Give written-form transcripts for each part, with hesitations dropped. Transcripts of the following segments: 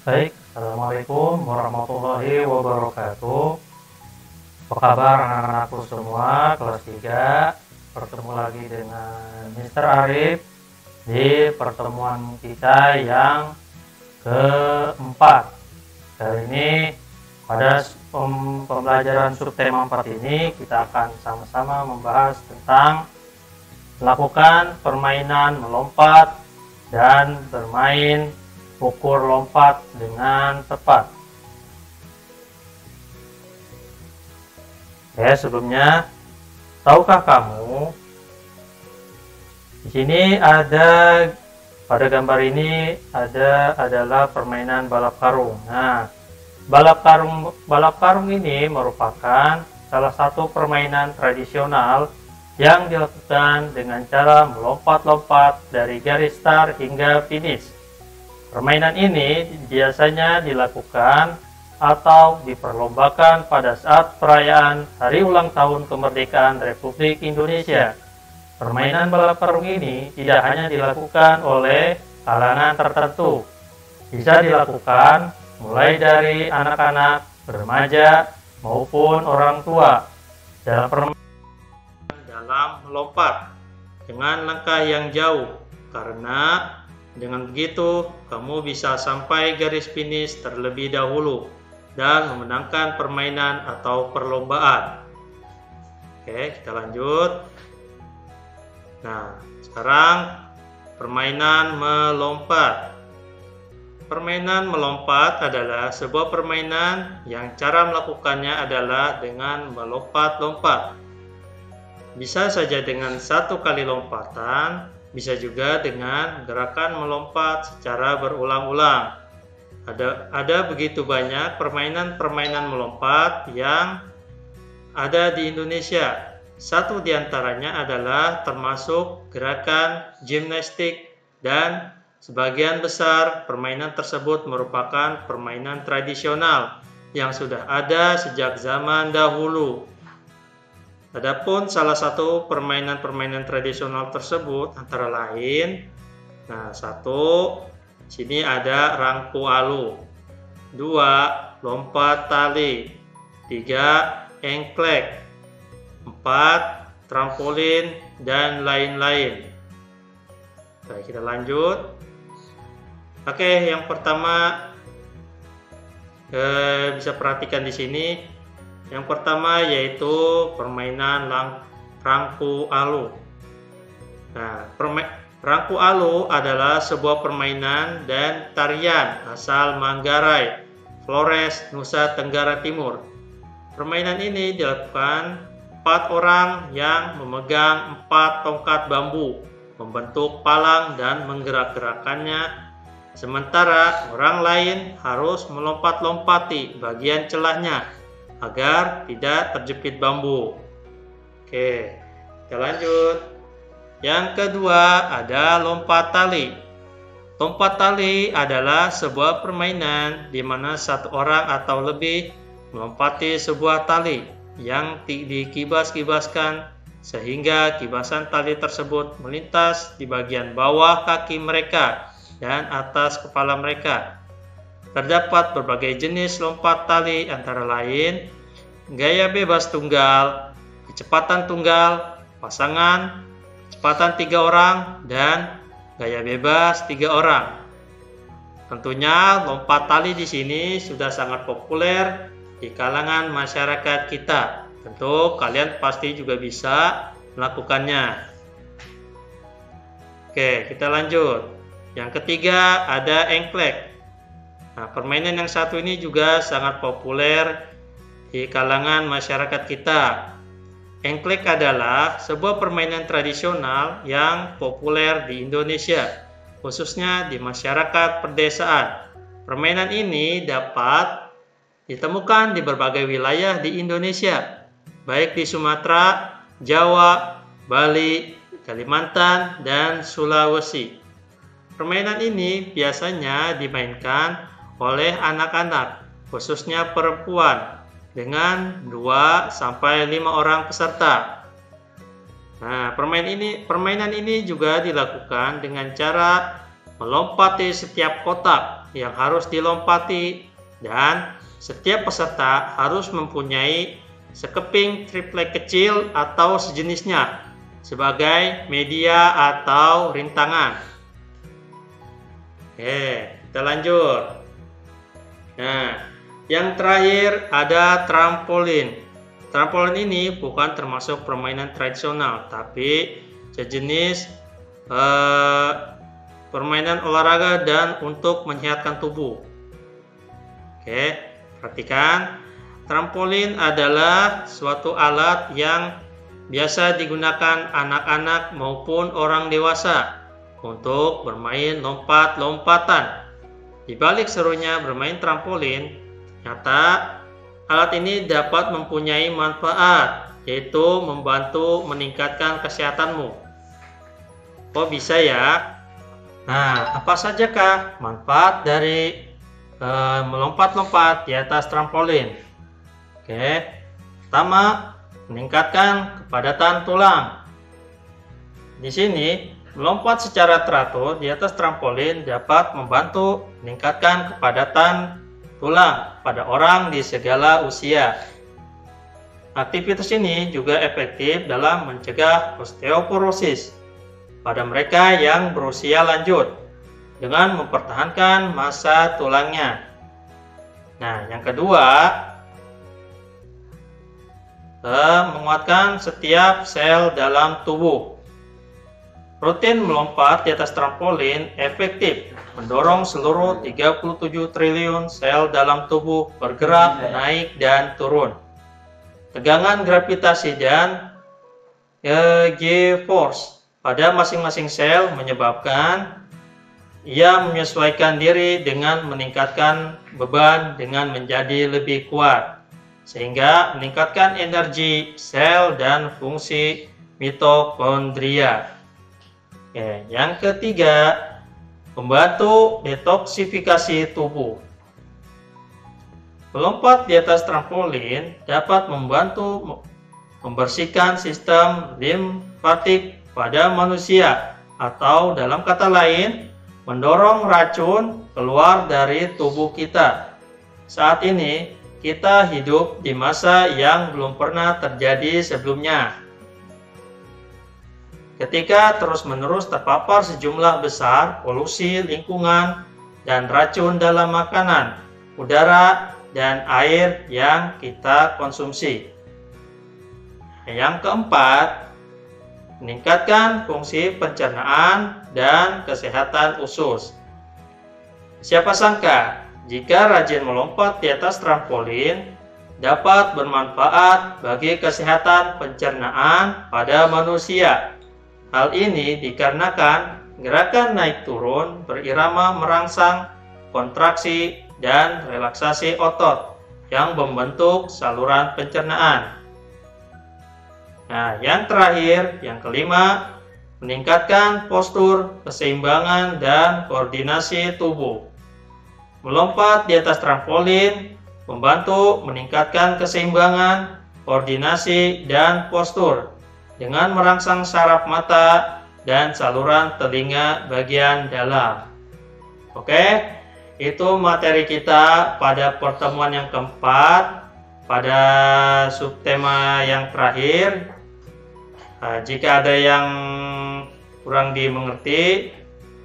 Baik, Assalamualaikum warahmatullahi wabarakatuh. Apa kabar anak-anakku semua, kelas 3. Bertemu lagi dengan Mr. Arif di pertemuan kita yang keempat. Kali ini pada pembelajaran subtema 4 ini kita akan sama-sama membahas tentang melakukan permainan melompat dan bermain ukur lompat dengan tepat. Sebelumnya, tahukah kamu di sini ada pada gambar ini adalah permainan balap karung. Nah, balap karung ini merupakan salah satu permainan tradisional yang dilakukan dengan cara melompat-lompat dari garis start hingga finish. Permainan ini biasanya dilakukan atau diperlombakan pada saat perayaan Hari Ulang Tahun Kemerdekaan Republik Indonesia. Permainan balap karung ini tidak hanya dilakukan oleh kalangan tertentu, bisa dilakukan mulai dari anak-anak, remaja, maupun orang tua dalam melompat dengan langkah yang jauh, karena dengan begitu, kamu bisa sampai garis finish terlebih dahulu dan memenangkan permainan atau perlombaan. Oke, kita lanjut. Nah, sekarang permainan melompat. Permainan melompat adalah sebuah permainan yang cara melakukannya adalah dengan melompat-lompat. Bisa saja dengan satu kali lompatan, bisa juga dengan gerakan melompat secara berulang-ulang. Ada begitu banyak permainan-permainan melompat yang ada di Indonesia. Satu di antaranya adalah termasuk gerakan gimnastik, dan sebagian besar permainan tersebut merupakan permainan tradisional yang sudah ada sejak zaman dahulu. Adapun salah satu permainan-permainan tradisional tersebut antara lain, satu, sini ada rangku alu, 2, lompat tali, 3, engklek, 4, trampolin, dan lain-lain. Oke, kita lanjut. Oke, yang pertama bisa perhatikan di sini. Yang pertama yaitu permainan rangku alu. Nah, rangku alu adalah sebuah permainan dan tarian asal Manggarai, Flores, Nusa Tenggara Timur. Permainan ini dilakukan 4 orang yang memegang 4 tongkat bambu, membentuk palang dan menggerak-gerakannya, sementara orang lain harus melompat-lompati bagian celahnya agar tidak terjepit bambu. Oke, kita lanjut. Yang kedua ada lompat tali. Lompat tali adalah sebuah permainan di mana satu orang atau lebih melompati sebuah tali yang dikibas-kibaskan sehingga kibasan tali tersebut melintas di bagian bawah kaki mereka dan atas kepala mereka. Terdapat berbagai jenis lompat tali antara lain gaya bebas tunggal, kecepatan tunggal, pasangan, kecepatan 3 orang, dan gaya bebas 3 orang. Tentunya lompat tali di sini sudah sangat populer di kalangan masyarakat kita. Tentu kalian pasti juga bisa melakukannya. Oke, kita lanjut. Yang ketiga ada engklek. Nah, permainan yang satu ini juga sangat populer di kalangan masyarakat kita. Engklek adalah sebuah permainan tradisional yang populer di Indonesia, khususnya di masyarakat pedesaan. Permainan ini dapat ditemukan di berbagai wilayah di Indonesia, baik di Sumatera, Jawa, Bali, Kalimantan, dan Sulawesi. Permainan ini biasanya dimainkan oleh anak-anak, khususnya perempuan, dengan 2-5 orang peserta. Nah, permainan ini juga dilakukan dengan cara melompati setiap kotak yang harus dilompati, dan setiap peserta harus mempunyai sekeping triplek kecil atau sejenisnya sebagai media atau rintangan. Oke, kita lanjut. Nah, yang terakhir ada trampolin. Trampolin ini bukan termasuk permainan tradisional, tapi sejenis permainan olahraga dan untuk menyehatkan tubuh. Oke, perhatikan. Trampolin adalah suatu alat yang biasa digunakan anak-anak maupun orang dewasa untuk bermain lompat-lompatan. Di balik serunya bermain trampolin, ternyata alat ini dapat mempunyai manfaat, yaitu membantu meningkatkan kesehatanmu. Kok bisa ya? Nah, apa sajakah manfaat dari melompat-lompat di atas trampolin? Oke, pertama, meningkatkan kepadatan tulang. Di sini, melompat secara teratur di atas trampolin dapat membantu meningkatkan kepadatan tulang pada orang di segala usia. Aktivitas ini juga efektif dalam mencegah osteoporosis pada mereka yang berusia lanjut dengan mempertahankan massa tulangnya. Nah, yang kedua, menguatkan setiap sel dalam tubuh. Rutin melompat di atas trampolin efektif mendorong seluruh 37 triliun sel dalam tubuh bergerak naik dan turun. Tegangan gravitasi dan G-force pada masing-masing sel menyebabkan ia menyesuaikan diri dengan meningkatkan beban dengan menjadi lebih kuat, sehingga meningkatkan energi sel dan fungsi mitokondria. Oke, yang ketiga, membantu detoksifikasi tubuh. Melompat di atas trampolin dapat membantu membersihkan sistem limfatik pada manusia, atau dalam kata lain, mendorong racun keluar dari tubuh kita. Saat ini, kita hidup di masa yang belum pernah terjadi sebelumnya. Ketika terus-menerus terpapar sejumlah besar polusi lingkungan dan racun dalam makanan, udara, dan air yang kita konsumsi. Yang keempat, meningkatkan fungsi pencernaan dan kesehatan usus. Siapa sangka jika rajin melompat di atas trampolin dapat bermanfaat bagi kesehatan pencernaan pada manusia. Hal ini dikarenakan gerakan naik turun berirama merangsang kontraksi dan relaksasi otot yang membentuk saluran pencernaan. Nah, yang terakhir, yang kelima, meningkatkan postur, keseimbangan, dan koordinasi tubuh. Melompat di atas trampolin membantu meningkatkan keseimbangan, koordinasi, dan postur dengan merangsang saraf mata dan saluran telinga bagian dalam. Oke, itu materi kita pada pertemuan yang keempat, pada subtema yang terakhir. Jika ada yang kurang dimengerti,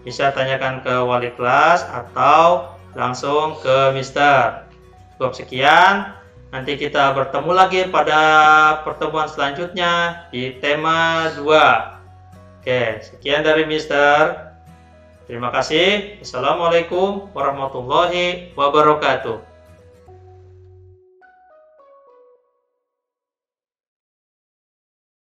bisa tanyakan ke wali kelas atau langsung ke Mister. Cukup sekian, nanti kita bertemu lagi pada pertemuan selanjutnya di tema 2. Oke, sekian dari Mister. Terima kasih. Assalamualaikum warahmatullahi wabarakatuh.